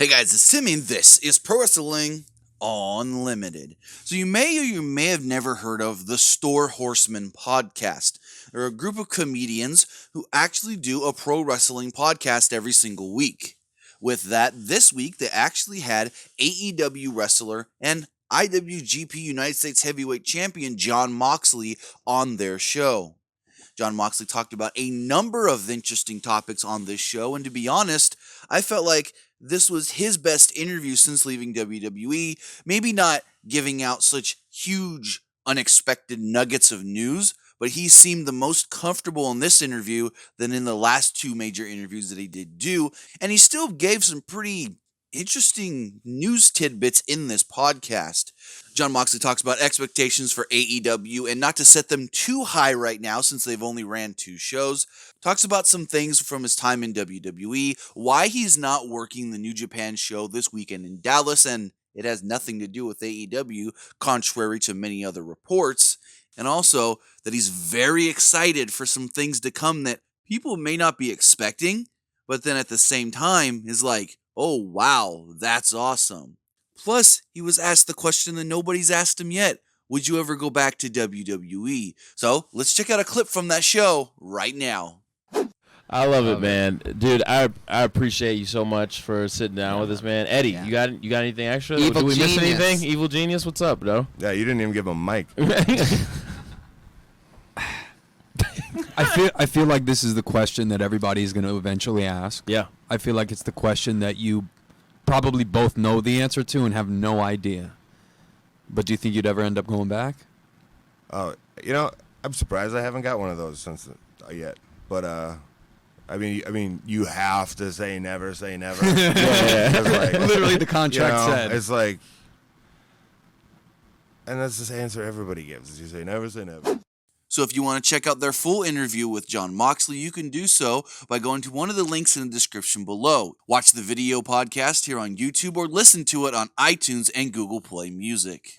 Hey guys, it's Timmy and this is Pro Wrestling Unlimited. So you may or you may have never heard of the Horsemen podcast. They're a group of comedians who actually do a pro wrestling podcast every single week. With that, this week they actually had AEW wrestler and IWGP United States Heavyweight Champion Jon Moxley on their show. Jon Moxley talked about a number of interesting topics on this show, and to be honest, I felt like this was his best interview since leaving WWE, maybe not giving out such huge, unexpected nuggets of news, but he seemed the most comfortable in this interview than in the last two major interviews that he did do, and he still gave some pretty interesting news tidbits in this podcast. Jon Moxley talks about expectations for AEW and not to set them too high right now since they've only ran 2 shows. Talks about some things from his time in WWE, why he's not working the New Japan show this weekend in Dallas, and it has nothing to do with AEW, contrary to many other reports, and also that he's very excited for some things to come that people may not be expecting, but then at the same time is like, oh wow, that's awesome. Plus, he was asked the question that nobody's asked him yet. Would you ever go back to WWE? So, let's check out a clip from that show right now. I love it, man. Dude, I appreciate you so much for sitting down with us, man. Eddie, you got anything extra? Evil Did we miss Genius. anything? Evil Genius, what's up, bro? Yeah, you didn't even give him a mic. I feel like this is the question that everybody is going to eventually ask. Yeah. I feel like it's the question that you probably both know the answer to and have no idea. But do you think you'd ever end up going back? Oh, I'm surprised I haven't got one of those since yet. But I mean, you have to say never. Say never. Like, Literally, the contract said. It's like, and that's the answer everybody gives: is you say never, say never. So if you want to check out their full interview with Jon Moxley, you can do so by going to one of the links in the description below. Watch the video podcast here on YouTube or listen to it on iTunes and Google Play Music.